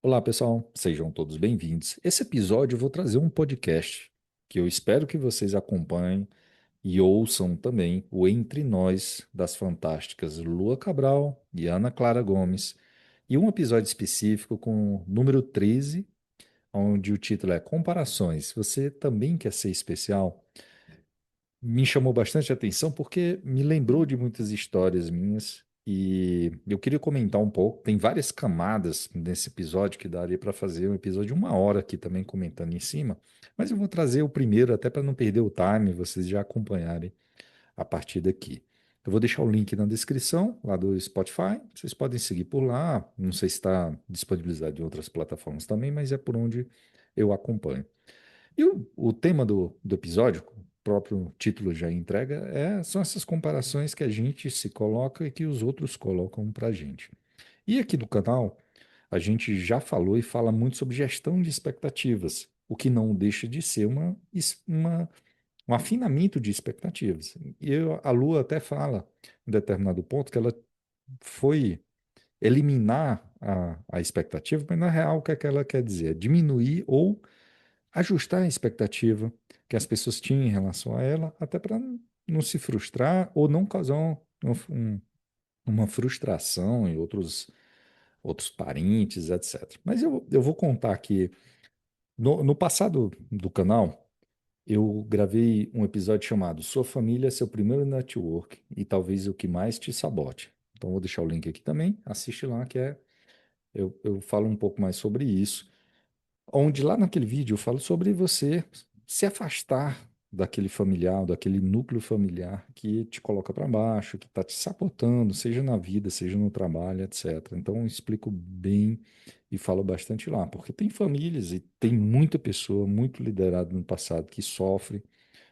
Olá, pessoal, sejam todos bem-vindos. Esse episódio eu vou trazer um podcast que eu espero que vocês acompanhem e ouçam também o Entre Nós das fantásticas Lua Cabral e Ana Clara Gomes, e um episódio específico com o número 13, onde o título é Comparações. Você também quer ser especial? Me chamou bastante atenção porque me lembrou de muitas histórias minhas e eu queria comentar um pouco. Tem várias camadas nesse episódio que daria para fazer um episódio de 1 hora aqui também comentando em cima, mas eu vou trazer o primeiro até para não perder o time, vocês já acompanharem a partir daqui. Eu vou deixar o link na descrição lá do Spotify. Vocês podem seguir por lá. Não sei se está disponibilizado em outras plataformas também, mas é por onde eu acompanho. E o tema do episódio, o próprio título já entrega, são essas comparações que a gente se coloca e que os outros colocam para a gente. E aqui no canal, a gente já falou e fala muito sobre gestão de expectativas, o que não deixa de ser um afinamento de expectativas. A Lu até fala, em determinado ponto, que ela foi eliminar a expectativa, mas na real o que é que ela quer dizer? É diminuir ou ajustar a expectativa que as pessoas tinham em relação a ela, até para não se frustrar ou não causar uma frustração em outros parentes, etc. Mas eu vou contar aqui. No passado do canal, eu gravei um episódio chamado Sua Família é Seu Primeiro Network e talvez o que mais te sabote. Então, vou deixar o link aqui também. Assiste lá, eu falo um pouco mais sobre isso. Onde lá naquele vídeo eu falo sobre você se afastar daquele familiar, daquele núcleo familiar que te coloca para baixo, que está te sabotando, seja na vida, seja no trabalho, etc. Então eu explico bem e falo bastante lá, porque tem famílias e tem muita pessoa muito liderada no passado que sofre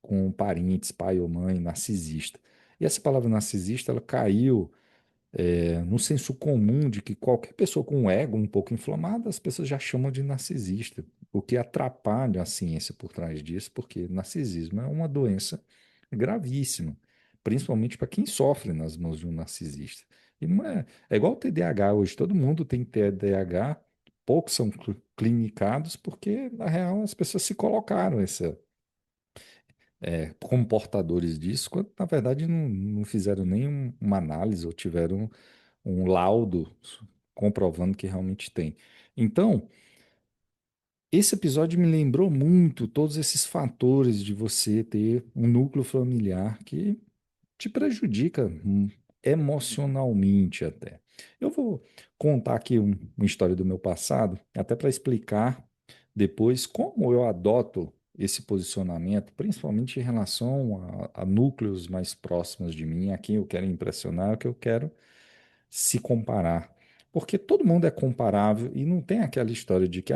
com parentes, pai ou mãe, narcisista. E essa palavra narcisista, ela caiu no senso comum de que qualquer pessoa com um ego um pouco inflamado, as pessoas já chamam de narcisista, o que atrapalha a ciência por trás disso, porque narcisismo é uma doença gravíssima, principalmente para quem sofre nas mãos de um narcisista. E não é igual o TDAH hoje, todo mundo tem TDAH, poucos são clinicados, porque na real as pessoas se colocaram como portadores disso, quando na verdade não fizeram nenhuma análise ou tiveram um laudo comprovando que realmente tem. Então, esse episódio me lembrou muito todos esses fatores de você ter um núcleo familiar que te prejudica emocionalmente até. Eu vou contar aqui uma história do meu passado, até para explicar depois como eu adoto esse posicionamento, principalmente em relação a núcleos mais próximos de mim, a quem eu quero impressionar, o que eu quero se comparar. Porque todo mundo é comparável e não tem aquela história de que,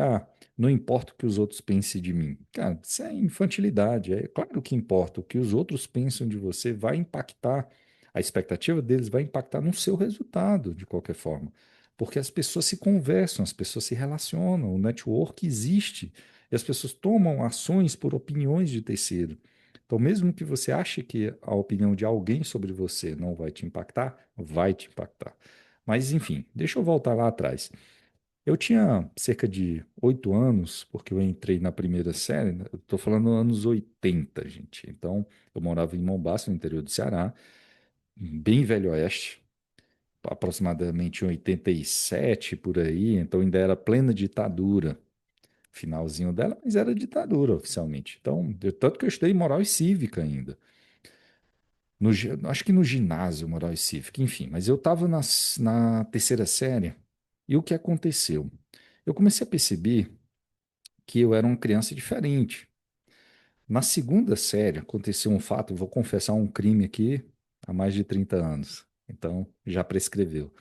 não importa o que os outros pensem de mim. Cara, isso é infantilidade. É claro que importa. O que os outros pensam de você vai impactar, a expectativa deles vai impactar no seu resultado, de qualquer forma. Porque as pessoas se conversam, as pessoas se relacionam, o network existe e as pessoas tomam ações por opiniões de terceiro. Então, mesmo que você ache que a opinião de alguém sobre você não vai te impactar, vai te impactar. Mas, enfim, deixa eu voltar lá atrás. Eu tinha cerca de 8 anos, porque eu entrei na primeira série, né? Eu estou falando anos 80, gente. Então, eu morava em Mombaça, no interior do Ceará, bem Velho Oeste, aproximadamente em 87, por aí. Então, ainda era plena ditadura, finalzinho dela, mas era ditadura oficialmente. Então, tanto que eu estudei moral e cívica ainda. Acho que no ginásio, moral e cívica, enfim, mas eu estava na terceira série e o que aconteceu? Eu comecei a perceber que eu era uma criança diferente. Na segunda série aconteceu um fato, vou confessar um crime aqui há mais de 30 anos, então já prescreveu.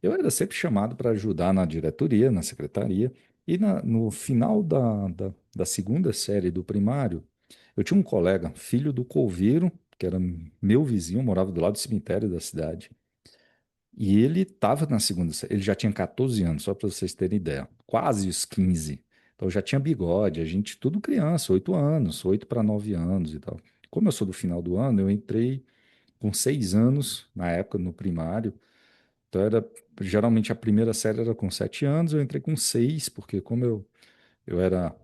Eu era sempre chamado para ajudar na diretoria, na secretaria, e no final da segunda série do primário, eu tinha um colega, filho do coveiro, que era meu vizinho, morava do lado do cemitério da cidade. E ele estava na segunda série, ele já tinha 14 anos, só para vocês terem ideia, quase os 15. Então já tinha bigode, a gente tudo criança, 8 anos, 8 para 9 anos e tal. Como eu sou do final do ano, eu entrei com 6 anos, na época, no primário, Então era, geralmente a primeira série era com 7 anos, eu entrei com 6, porque como eu era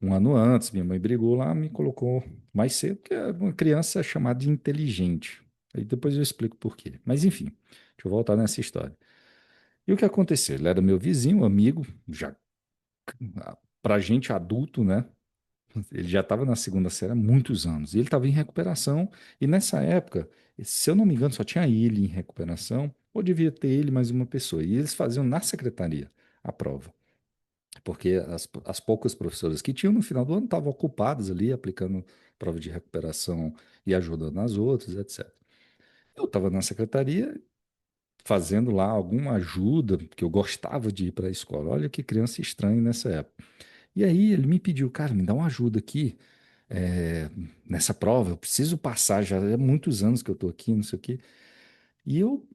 um ano antes, minha mãe brigou lá, me colocou mais cedo, porque uma criança é chamada de inteligente. Aí depois eu explico por quê. Mas enfim, deixa eu voltar nessa história. E o que aconteceu? Ele era meu vizinho, amigo, já pra gente adulto, né? Ele já estava na segunda série há muitos anos. E ele estava em recuperação. E nessa época, se eu não me engano, só tinha ele em recuperação, ou devia ter ele mais uma pessoa. E eles faziam na secretaria a prova. Porque as poucas professoras que tinham no final do ano estavam ocupadas ali, aplicando prova de recuperação e ajudando as outras, etc. Eu estava na secretaria fazendo lá alguma ajuda, porque eu gostava de ir para a escola. Olha que criança estranha nessa época. E aí ele me pediu, cara, me dá uma ajuda aqui nessa prova, eu preciso passar, já é muitos anos que eu estou aqui, não sei o quê. E eu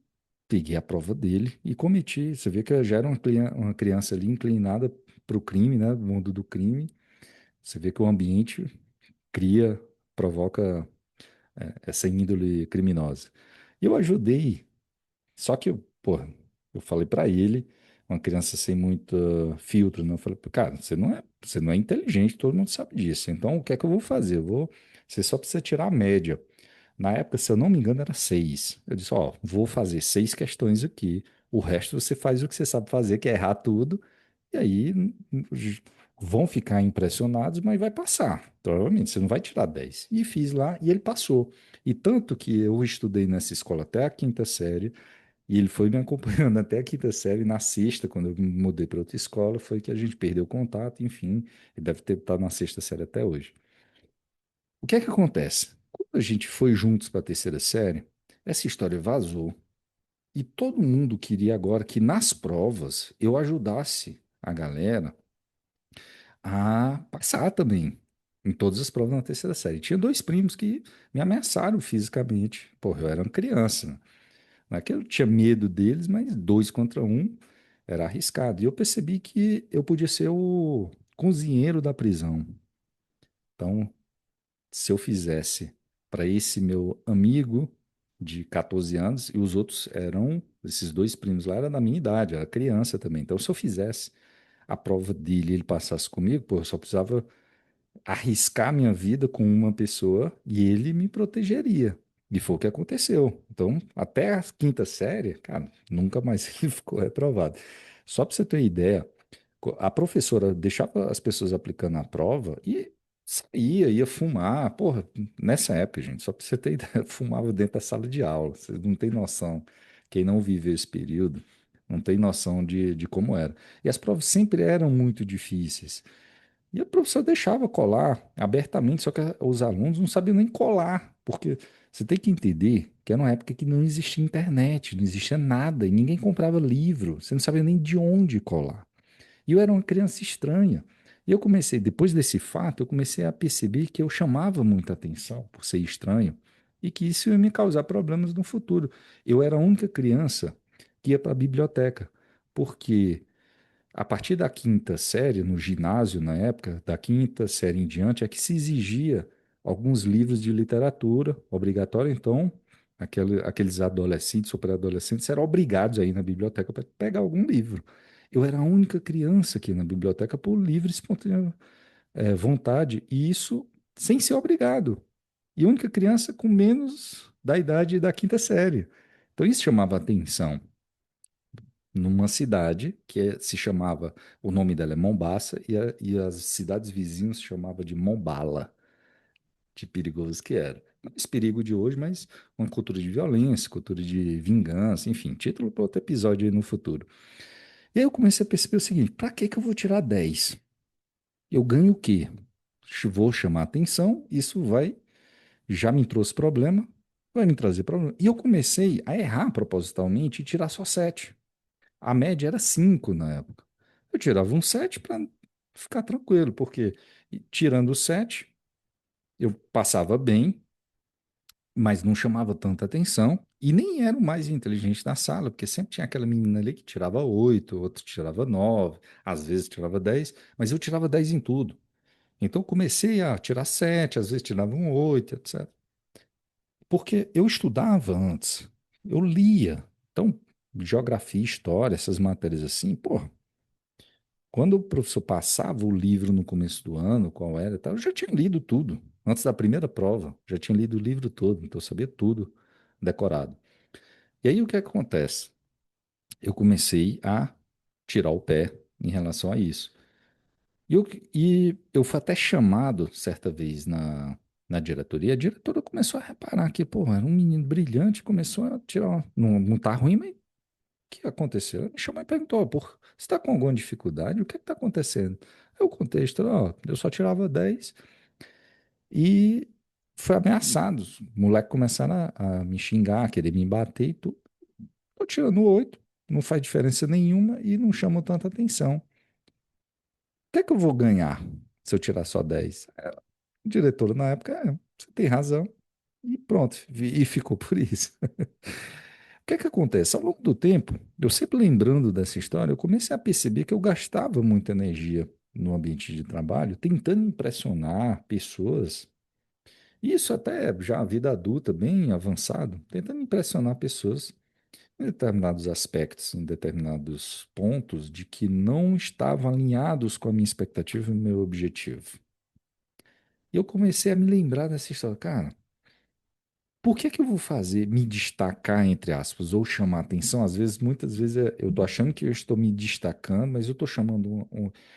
peguei a prova dele e cometi. Você vê que eu já era uma criança ali inclinada para o crime, né? Do mundo do crime. Você vê que o ambiente cria, provoca essa índole criminosa. E eu ajudei, só que, porra, eu falei para ele, uma criança sem muito filtro, né? Eu falei, cara, você não é inteligente, todo mundo sabe disso. Então, o que é que eu vou fazer? Você só precisa tirar a média. Na época, se eu não me engano, era 6. Eu disse, ó, vou fazer 6 questões aqui. O resto você faz o que você sabe fazer, que é errar tudo. E aí vão ficar impressionados, mas vai passar. Provavelmente, você não vai tirar 10. E fiz lá e ele passou. E tanto que eu estudei nessa escola até a quinta série, e ele foi me acompanhando até a quinta série. Na sexta, quando eu me mudei para outra escola, foi que a gente perdeu o contato, enfim, ele deve ter estado na sexta série até hoje. O que é que acontece? Quando a gente foi juntos para a terceira série, essa história vazou e todo mundo queria agora que nas provas eu ajudasse a galera a passar também em todas as provas na terceira série. Tinha dois primos que me ameaçaram fisicamente. Porra, eu era uma criança, né? Não é que eu tinha medo deles, mas 2 contra 1 era arriscado. E eu percebi que eu podia ser o cozinheiro da prisão. Então, se eu fizesse para esse meu amigo de 14 anos, e os outros eram, esses dois primos lá, era da minha idade, era criança também. Então, se eu fizesse a prova dele e ele passasse comigo, pô, eu só precisava arriscar minha vida com uma pessoa e ele me protegeria. E foi o que aconteceu. Então, até a quinta série, cara, nunca mais ele ficou reprovado. Só para você ter ideia, a professora deixava as pessoas aplicando a prova e saía, ia fumar. Porra, nessa época, gente, só para você ter ideia, fumava dentro da sala de aula. Você não tem noção. Quem não viveu esse período não tem noção de como era. E as provas sempre eram muito difíceis. E a professora deixava colar abertamente, só que os alunos não sabiam nem colar, porque você tem que entender que era uma época que não existia internet, não existia nada, e ninguém comprava livro, você não sabia nem de onde colar. E eu era uma criança estranha. E eu comecei, depois desse fato, eu comecei a perceber que eu chamava muita atenção por ser estranho e que isso ia me causar problemas no futuro. Eu era a única criança que ia para a biblioteca, porque a partir da quinta série, no ginásio na época, da quinta série em diante, é que se exigia alguns livros de literatura obrigatório. Então, aqueles adolescentes ou pré-adolescentes eram obrigados a ir na biblioteca para pegar algum livro. Eu era a única criança aqui na biblioteca por livre e espontânea vontade, e isso sem ser obrigado. E a única criança com menos da idade da quinta série. Então, isso chamava atenção numa cidade se chamava, o nome dela é Mombaça, e as cidades vizinhas se chamava de Mombala, de perigoso que era. Não esse perigo de hoje, mas uma cultura de violência, cultura de vingança, enfim, título para outro episódio aí no futuro. E aí eu comecei a perceber o seguinte, para que que eu vou tirar 10? Eu ganho o quê? Vou chamar atenção, isso já me trouxe problema, vai me trazer problema. E eu comecei a errar propositalmente e tirar só 7. A média era 5 na época. Eu tirava um 7 para ficar tranquilo, porque tirando o 7, eu passava bem, mas não chamava tanta atenção e nem era o mais inteligente da sala, porque sempre tinha aquela menina ali que tirava 8, outro tirava 9, às vezes tirava 10, mas eu tirava 10 em tudo. Então eu comecei a tirar 7, às vezes tirava um 8, etc. Porque eu estudava antes, eu lia. Então, geografia, história, essas matérias assim, pô, quando o professor passava o livro no começo do ano, qual era e tal, eu já tinha lido tudo. Antes da primeira prova, já tinha lido o livro todo, então eu sabia tudo decorado. E aí o que acontece? Eu comecei a tirar o pé em relação a isso. E eu fui até chamado certa vez na diretoria. A diretora começou a reparar que, pô, era um menino brilhante, começou a tirar. Não, não tá ruim, mas o que aconteceu? Ela me chamou e perguntou: pô, você está com alguma dificuldade? O que está acontecendo? Aí o contexto, ó, eu só tirava 10 e foi ameaçado. Os moleques começaram a me xingar, a querer me bater e tudo. Tô tirando 8, não faz diferença nenhuma e não chama tanta atenção. O que é que eu vou ganhar se eu tirar só 10? O diretor na época, você tem razão. E pronto, e ficou por isso. O que é que acontece? Ao longo do tempo, eu sempre lembrando dessa história, eu comecei a perceber que eu gastava muita energia no ambiente de trabalho, tentando impressionar pessoas. Isso até já a vida adulta, bem avançado, tentando impressionar pessoas em determinados aspectos, em determinados pontos, de que não estavam alinhados com a minha expectativa e o meu objetivo. E eu comecei a me lembrar dessa história. Cara, por que que eu vou fazer me destacar, entre aspas, ou chamar atenção? Às vezes, muitas vezes, eu estou achando que eu estou me destacando, mas eu estou chamando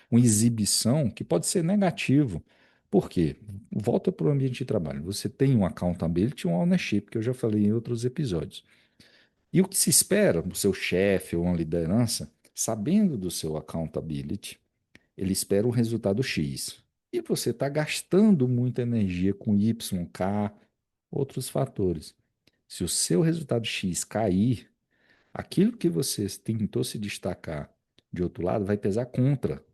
uma exibição que pode ser negativo. Por quê? Volta para o ambiente de trabalho. Você tem um accountability e um ownership, que eu já falei em outros episódios. E o que se espera do seu chefe ou uma liderança, sabendo do seu accountability, ele espera o resultado X. E você está gastando muita energia com Y, K, outros fatores. Se o seu resultado X cair, aquilo que você tentou se destacar de outro lado vai pesar contra,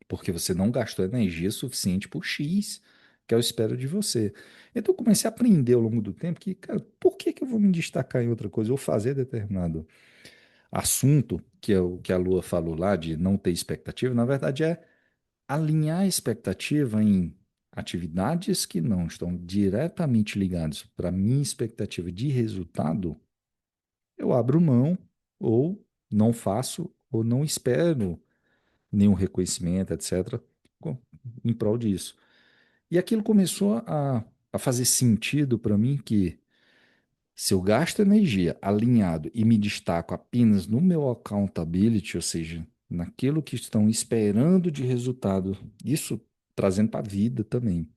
porque você não gastou energia suficiente por X, que eu espero de você. Então eu comecei a aprender ao longo do tempo que, cara, por que que eu vou me destacar em outra coisa ou fazer determinado assunto, que é o que a Lua falou lá de não ter expectativa, na verdade é alinhar a expectativa em atividades que não estão diretamente ligadas para a minha expectativa de resultado, eu abro mão ou não faço ou não espero nenhum reconhecimento, etc., com- em prol disso. E aquilo começou a fazer sentido para mim que se eu gasto energia alinhado e me destaco apenas no meu accountability, ou seja, naquilo que estão esperando de resultado, isso trazendo para a vida também,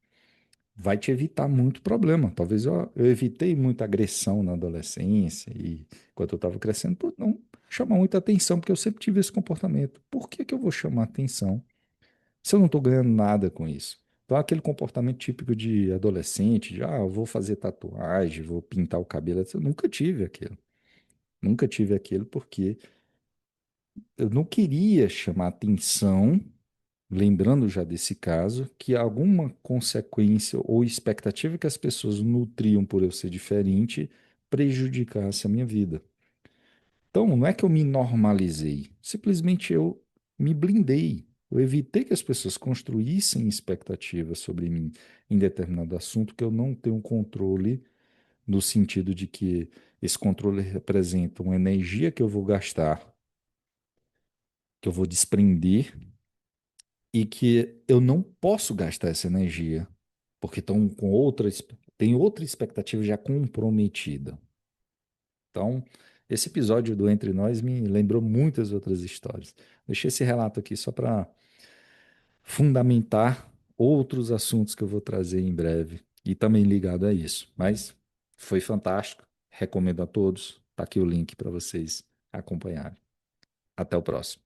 vai te evitar muito problema. Talvez eu evitei muita agressão na adolescência e quando eu estava crescendo, por não chamar muita atenção, porque eu sempre tive esse comportamento. Por que que eu vou chamar atenção se eu não estou ganhando nada com isso? Então, aquele comportamento típico de adolescente, de, eu vou fazer tatuagem, vou pintar o cabelo, eu nunca tive aquilo. Nunca tive aquilo porque eu não queria chamar atenção, lembrando já desse caso, que alguma consequência ou expectativa que as pessoas nutriam por eu ser diferente prejudicasse a minha vida. Então, não é que eu me normalizei, simplesmente eu me blindei. Eu evitei que as pessoas construíssem expectativas sobre mim em determinado assunto que eu não tenho controle, no sentido de que esse controle representa uma energia que eu vou gastar, que eu vou desprender e que eu não posso gastar essa energia, porque estão com tem outra expectativa já comprometida. Então, esse episódio do Entre Nós me lembrou muitas outras histórias. Deixei esse relato aqui só para fundamentar outros assuntos que eu vou trazer em breve e também ligado a isso. Mas foi fantástico, recomendo a todos. Tá aqui o link para vocês acompanharem. Até o próximo.